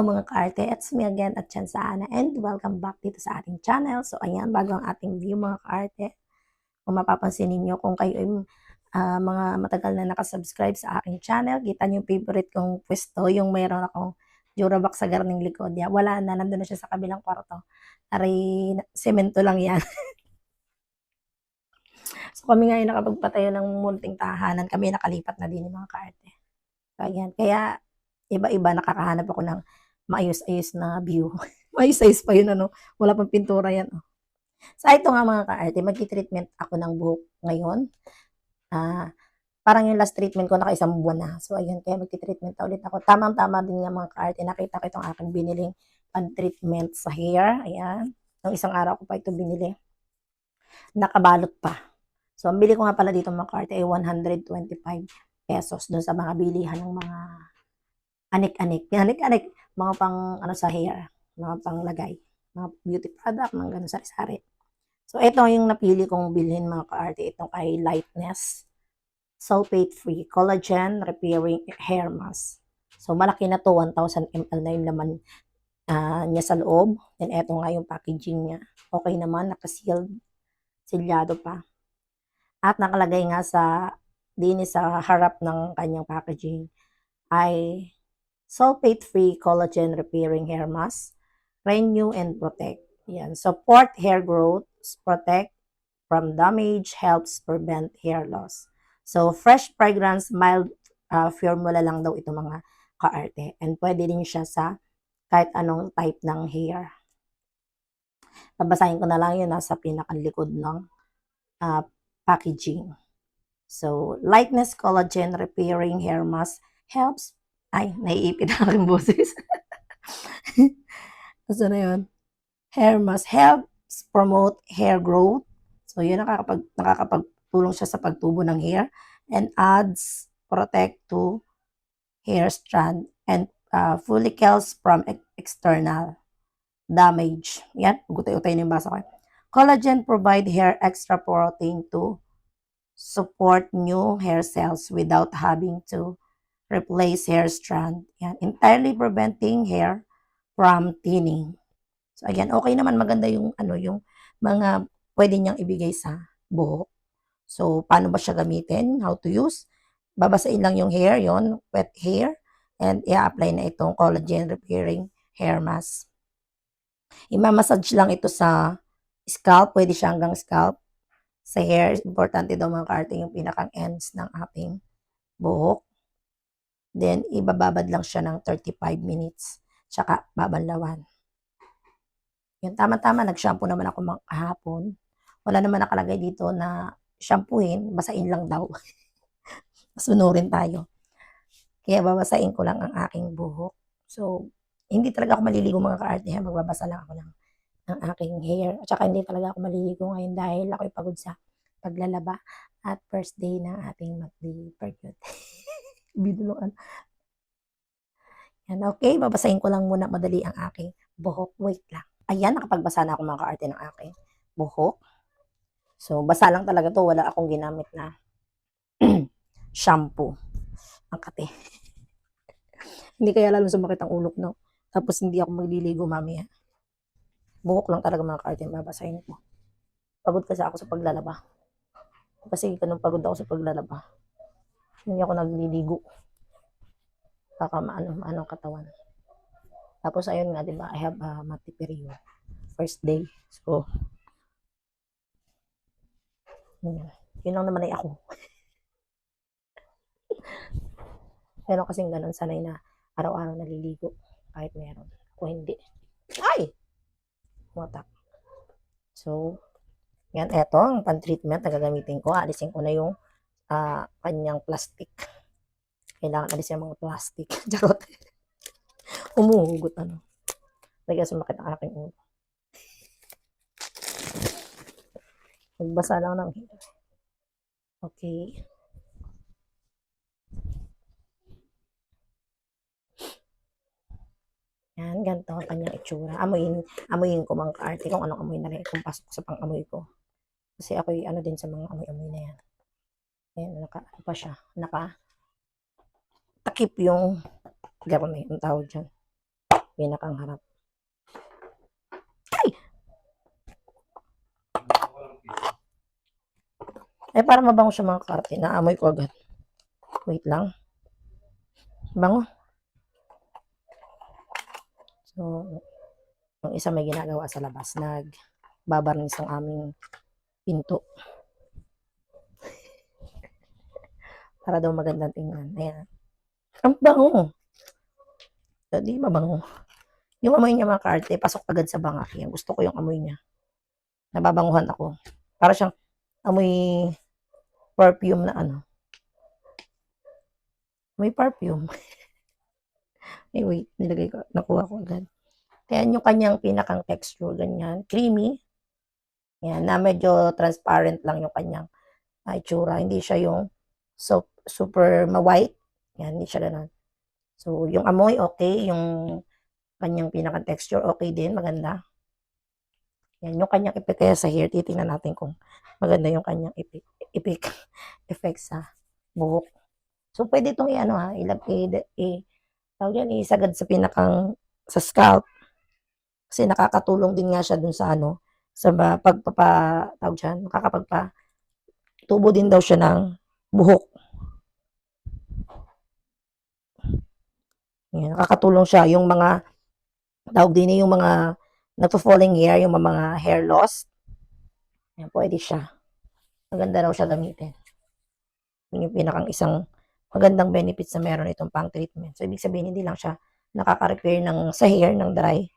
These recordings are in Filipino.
Hello mga kaarte, it's me again at Chan Ana and welcome back dito sa ating channel. So ayan, bago ang ating view mga kaarte, kung mapapansin ninyo kung kayo ay mga matagal na nakasubscribe sa aking channel, kita niyo yung favorite kong pwesto, yung mayroon akong Durabox sa garning likod niya. Wala na, nandun na siya sa kabilang kwarto. Aray, semento lang yan. So kami ngayon nakapagpatayo ng munting tahanan, kami nakalipat na din mga kaarte. So ayan, kaya iba-iba nakakahanap ako ng maayos-ayos na view. Maayos-ayos pa yun ano, wala pang pintura yan. Oh. So ito nga mga ka-arte, magti-treatment ako ng buhok ngayon. Parang yung last treatment ko naka isang buwan na. So ayun, kaya magti-treatment na ulit ako. Tamang-tama din nga mga ka-arte, nakita ko itong aking biniling pan-treatment sa hair. Ayan, nung isang araw ko pa ito binili. Nakabalot pa. So ang bili ko nga pala dito mga ka-arte ay 125 pesos doon sa mga bilihan ng mga anik-anik, mga pang ano sa hair, mga panglagay, mga beauty product, mga ganun sari-sari. So ito yung napili kong bilhin mga ka-arte, itong ay Lightness sulfate-free collagen repairing hair mask. So malaki na to, 1000 ml na yung laman niya sa loob. And eto nga yung packaging niya. Okay naman, naka-sealed, silyado pa. At nakalagay nga din sa harap ng kanyang packaging ay sulfate-free collagen repairing hair mask, renew and protect. Yan. Support hair growth, protect from damage, helps prevent hair loss. So, fresh fragrance, mild formula lang daw ito mga kaarte. And pwede din siya sa kahit anong type ng hair. Babasahin ko na lang yun nasa pinakalikod ng packaging. So, Lightness Collagen Repairing Hair Mask helps naiipit na aking boses. So na yun. Hair mask helps promote hair growth. So yun, nakakapagtulong siya sa pagtubo ng hair and adds protect to hair strand and follicles from external damage. Yan, gutay-utay na yung basa ko. Collagen provide hair extra protein to support new hair cells without having to replace hair strand. Yan, entirely preventing hair from thinning. So ayan, okay naman, maganda yung yung mga pwede niyang ibigay sa buhok. So paano ba siya gamitin? How to use? Babasain lang yung hair, yon, wet hair, and i-apply na itong collagen repairing hair mask. I-massage lang ito sa scalp, pwede siya hanggang scalp. Sa hair, importante daw mga kaarte yung pinakang ends ng ating buhok. Then, ibababad lang siya ng 35 minutes. Tsaka, babanlawan. Yun, tama-tama, nag-shampoo naman ako kahapon. Wala naman nakalagay dito na shampooin, basain lang daw. Sunurin tayo. Kaya babasain ko lang ang aking buhok. So, hindi talaga ako maliligo mga ka-arte. Magbabasa lang ako ng aking hair. At saka hindi talaga ako maliligo ngayon dahil ako'y pagod sa paglalaba at first day ng ating monthly period. Binulungan. Yan, okay, babasahin ko lang muna madali ang aking buhok. Wait lang. Ayan, nakapagbasa na ako mga ka-arte ng aking buhok. So, basa lang talaga to. Wala akong ginamit na shampoo. Ang kate. Hindi kaya lalo sumakit ang ulok, no? Tapos hindi ako magliligo mamaya. Buhok lang talaga mga ka-arte, babasahin ko. Pagod kasi ako sa paglalaba. Kasi ganun pagod ako sa paglalaba. Hindi ako nagliligo. Baka maano katawan. Tapos ayun nga, 'di ba? I have a monthly period. First day. So yun lang naman ay ako. Meron kasing ganun, sanay na araw-araw naliligo kahit meron. Ako hindi. Ay! Watak. So, yan, eto ang pan-treatment na gagamitin ko. Alisin ko na yung kanyang plastic. Kailangan alisin yung mga plastic. Charot. Umuhugot ano. Lagi sumakit ang aking ulo. Magbasa lang ng hair. Okay. Yan, ganito ang kanyang itsura. Amuyin ko mga ka-arte kung anong amoy na rin kung pasok sa pang-amoy ko. Kasi ako'y din sa mga amoy-amoy na yan. Ayan, pa siya. Takip yung garne, ang tawag dyan. pinakang harap. Ay! Eh, para mabango siya mga kaarte. Naamoy ko agad. Wait lang. Bango. So, yung isa may ginagawa sa labas. Nagbabarnis ang aming pinto. Para daw magandang tingnan. Ayan. Ang bango. Di mabango. Yung amoy niya mga kaarte, pasok agad sa banga. Yan, gusto ko yung amoy niya. Nababanguhan ako. Para siyang amoy perfume na ano. May perfume. Eh, wait. Nilagay ko. Nakuha ko agad. Ayan yung kanyang pinakang texture. Ganyan. Creamy. Yan. Na medyo transparent lang yung kanyang itsura. Hindi siya yung super ma-white. Yan. Hindi siya ganun. So, yung amoy, okay. Yung kanyang pinakang texture, okay din. Maganda. Yan. Yung kanyang effect kaya sa hair. Titingnan natin kung maganda yung kanyang effect sa buhok. So, pwede itong tawag yan, isagad sa pinakang sa scalp. Kasi nakakatulong din nga siya dun sa sa tawag dyan, tubo din daw siya ng buhok. Yan, nakakatulong siya. Yung mga, tawag din yung mga nagpo-falling hair, yung mga hair loss. Yan, pwede siya. Maganda raw siya gamitin. Yun yung pinakang isang magandang benefits na meron itong pang treatment. So, ibig sabihin, hindi lang siya nakaka-repair sa hair, ng dry.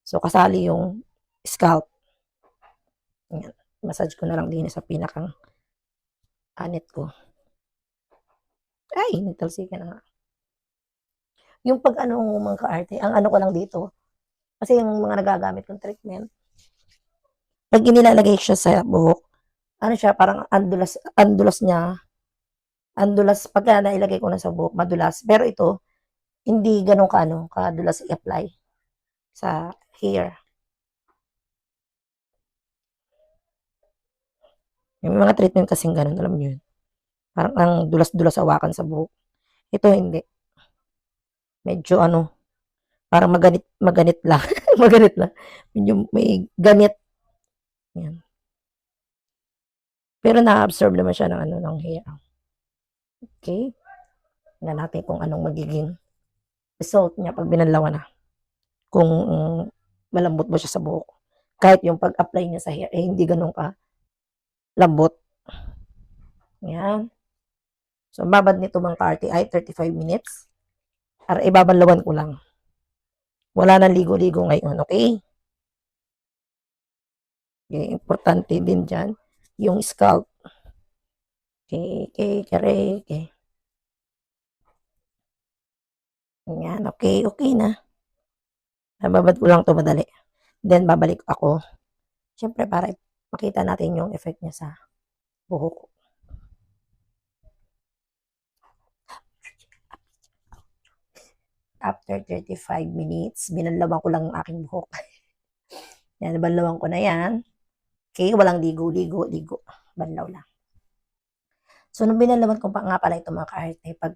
So, kasali yung scalp. Yan. Massage ko na lang din sa pinakang anit ko. Ay, nagtalsikan na nga. Yung pag mga kaarte, ang ko lang dito, kasi yung mga nagagamit kong treatment, pag inilalagay siya sa buhok, siya, parang andulas niya, pagka nailagay ko na sa buhok, madulas. Pero ito, hindi ganun kadulas i-apply sa hair. Yung mga treatment kasing ganun, alam nyo yun. Parang ang dulas-dulas hawakan sa buhok. Ito hindi. Medyo parang maganit lang. Maganit lang. Medyo may ganit. Yan. Pero na-absorb naman siya ng hair. Okay. Tingnan natin kung anong magiging result niya pag binanlawan na. Kung malambot ba siya sa buhok. Kahit yung pag-apply niya sa hair, hindi ganun ka lambot. Yan. So, babad nito mga kaarte ay 35 minutes. Para ibabanlawan ko lang. Wala nang ligo-ligo ngayon, okay? Okay, importante din dyan yung scalp. Okay. Yan, okay na. Nababad ko lang to madali. Then, babalik ako. Siyempre, para makita natin yung effect niya sa buhok. After 35 minutes, binanlawan ko lang ang aking buhok. Yan, banlawan ko na yan. Okay, walang ligo. Banlaw lang. So, nung binanlawan ko pa nga pala ito mga kaarte, pag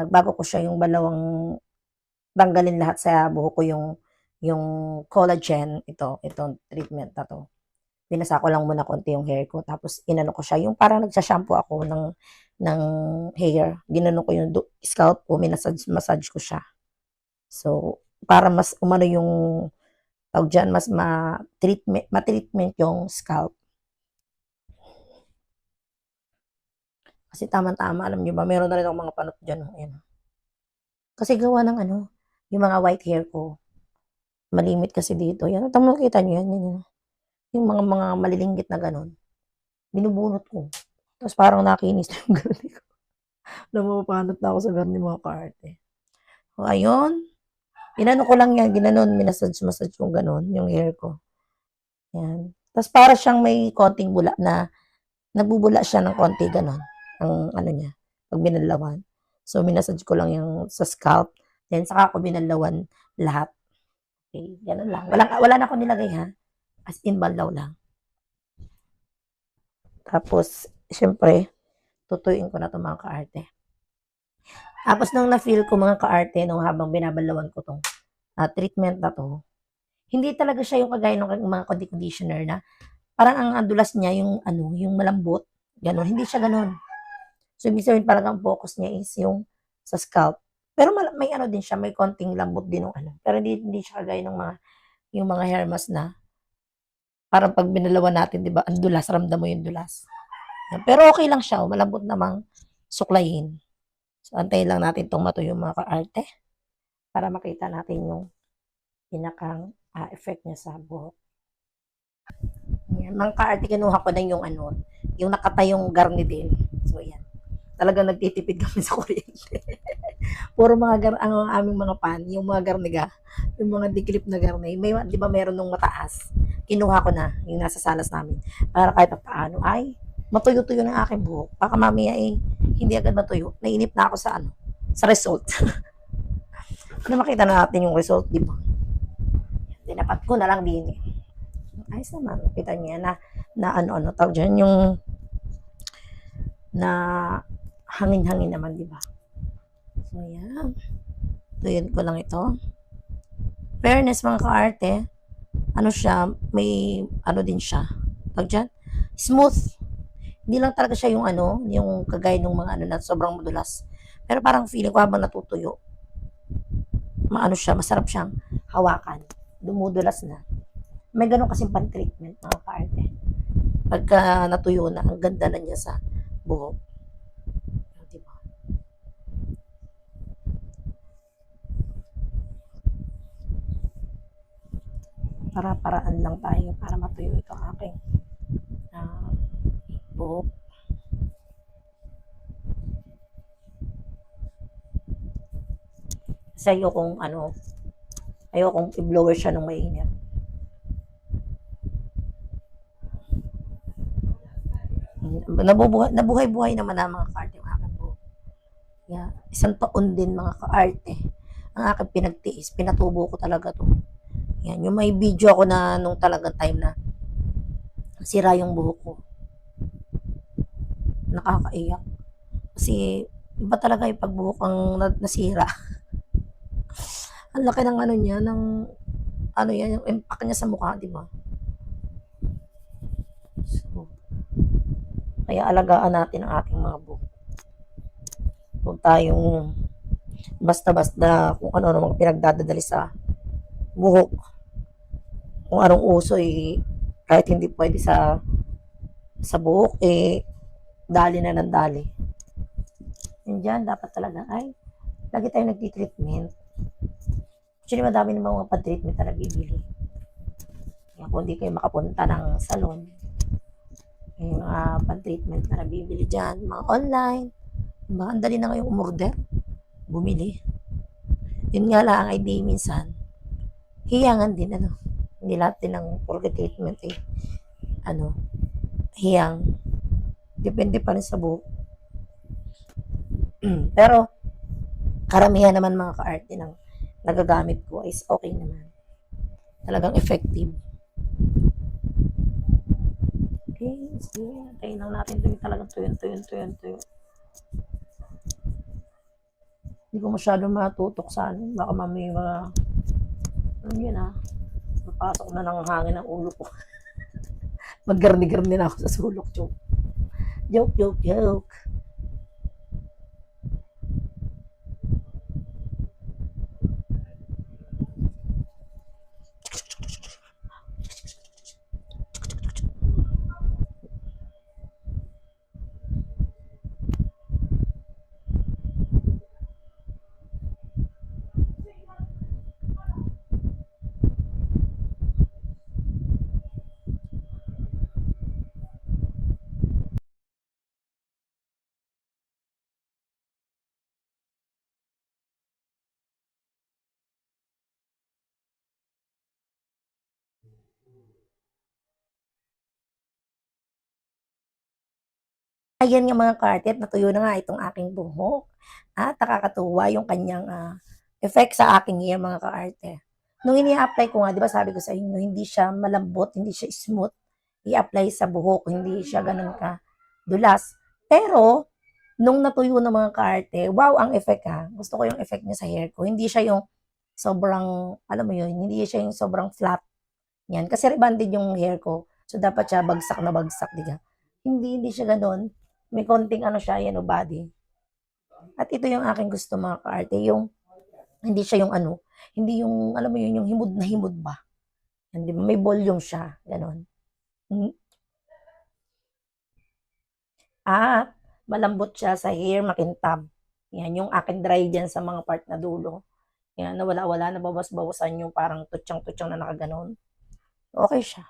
bago ko siya yung banlawang tanggalin lahat sa buhok ko yung collagen, itong treatment na to. Binasa ko lang muna konti yung hair ko, tapos inano ko siya, yung parang nagsha-shampoo ako ng hair. Ginano ko yung scalp ko, massage ko siya. So, para mas umano yung tawag dyan, mas ma-treatment yung scalp. Kasi tama-tama, alam nyo ba, meron na rin akong mga panot dyan. Ayan. Kasi gawa ng yung mga white hair ko, malimit kasi dito. Yan, tama kita nyo yan. Yung mga malilinggit na ganun, binubunot ko. Tapos parang nakinis na yung garni ko. Namapanot na ako sa garni mga kaarte. So, ayun. Inano ko lang yan, ginanon, massage yung ganun, yung hair ko. Yan. Tapos para siyang may konting bula na, nagbubula siya ng konti ganun, ang niya, pag binalawan. So, minasage ko lang yung sa scalp, then saka ko binalawan lahat. Okay, ganun lang. Wala na ako nilagay ha. As in, banlaw lang. Tapos, syempre, tutuyuin ko na ito mga kaarte. Tapos, nung na-feel ko mga kaarte, nung habang binabalawan ko itong treatment na 'to, hindi talaga siya yung kagaya ng mga conditioner na parang ang dulas niya yung ano, yung malambot, gano'n. Hindi siya gano'n. So, ibig sabihin talagang focus niya is yung sa scalp. Pero may ano din siya, may konting lambot din ng ano, pero hindi siya kagaya ng yung mga hair mask na parang 'pag binalawan natin 'di ba, ang dulas, ramdam mo yung dulas. Pero okey lang siya, malambot namang suklayin. So, antayin lang natin 'tong matuyo mga kaarte para makita natin yung pinakang, effect niya sa buhok. Yan, mga kaarte kinuha ko na yung ano, yung nakatayong garnidel. So, ayan. Talagang nagtitipid kami sa kuryente. Puro mga ang aming mga pan, yung mga garniga, yung mga diklip na garni. May, di ba meron nung mataas? Kinuha ko na, yung nasa salas namin. Para kahit paano, ay, matuyo-tuyo ng aking buhok. Baka mamaya hindi agad matuyo. Nainip na ako sa ano, sa result. Na makita na natin yung result, di ba? Tinapat ko na lang din eh. Ayos naman, kita niya na ano-ano tawag dyan, yung na hangin-hangin naman, di ba? So, yan. Tuyon ko lang ito. Fairness, mga kaarte, ano siya, may ano din siya. Tawag dyan, smooth. Hindi lang talaga siya yung ano, yung kagaya ng mga ano na sobrang madulas. Pero parang feeling ko habang natutuyo, maano siya, masarap siyang hawakan. Dumudulas na. May ganun kasing pan-treatment, mga kaarte. Pagka natuyo na, ang ganda na niya sa buhok. Diba? Para-paraan lang tayo para matuyo ito aking buhok. Kasi ayokong ano, ayokong i-blower siya ng mainit. Nabuhay-buhay naman na mga kaarte ang aking buhok. Yeah. Isang taon din mga kaarte ang aking pinagtiis. Pinatubo ko talaga to. Yan, yung may video ako na nung talagang time na sira yung buhok ko. Nakakaiyak. Kasi iba talaga yung pagbuhok ang nasira. Ang laki ng ano niya, ng ano yan, yung impact niya sa mukha, di ba? So, kaya alagaan natin ang ating mga buhok. Huwag tayong basta-basta kung ano mga pinagdadadali sa buhok. Kung anong uso kahit hindi pwede sa buhok, dali na ng dali. Yan dyan, dapat talaga ay lagi tayong nagtitreatment. Actually, madami ng mga pa-treatment na nabibili. Kaya kung hindi kayo makapunta ng salon, yung mga pan-treatment na nabibili dyan, mga online, diba? Ang dali na ngayong umorder, bumili. Yun nga lang, ay di minsan, hiyangan din, ano. Hindi lahat din ng porke treatment, ano, hiyang. Depende pa rin sa buhok. Pero, karamihan naman mga ka-arte ng nagagamit ko is okay naman. Talagang effective. Okay, sige. Tayo lang natin ito talagang tuyo. Hindi ko masyado matutok sa ano. Baka mamaya mga, ano yun napasok na ng hangin ang ulo ko. Maggarni-garni na ako sa sulok. Joke. Ayan nga mga ka-arte, natuyo na nga itong aking buhok. At nakakatuwa yung kanyang effect sa aking hair mga ka-arte. Nung ini-apply ko nga, di ba sabi ko sa inyo, hindi siya malambot, hindi siya smooth. I-apply sa buhok, hindi siya ganun ka dulas. Pero, nung natuyo na mga ka-arte, wow ang effect Gusto ko yung effect niya sa hair ko. Hindi siya yung sobrang, alam mo yun, hindi siya yung sobrang flat. Yan. Kasi rebonded yung hair ko. So, dapat siya bagsak na bagsak, di ba? Hindi siya ganun. May konting ano siya, yan o body. At ito yung aking gusto mga kaarte, yung hindi siya yung ano, hindi yung, alam mo yun, yung himod na himod ba? Yan, di ba? May volume siya, ganon. At malambot siya sa hair, makintab. Yan, yung akin dry dyan sa mga part na dulo. Yan, nawala-wala, nabawas-bawasan yung parang tutsang-tutsang na nakaganon. Okay siya.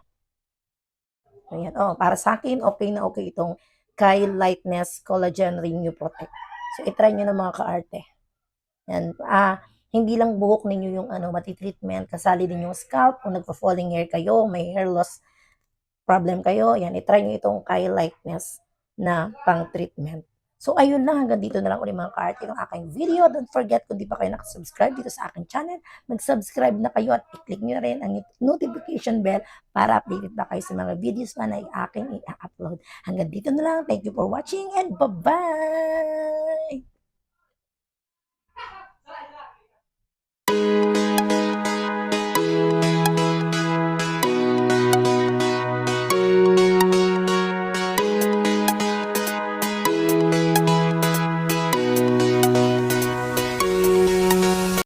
Ayan, para sa akin, okay na okay itong Kyle Lightness Collagen Renew Protect. So, itry nyo na mga kaarte. Yan, hindi lang buhok ninyo yung matitreatment, kasali din yung scalp, kung nagpa-falling hair kayo, may hair loss problem kayo, yan, itry nyo itong Kyle Lightness na pang-treatment. So, ayun lang. Hanggang dito na lang ulit mga ka-arte ng aking video. Don't forget, kung di pa kayo nakasubscribe dito sa aking channel, mag-subscribe na kayo at i-click nyo na rin ang notification bell para updated na kayo sa mga videos pa na aking i-upload. Hanggang dito na lang. Thank you for watching and bye-bye!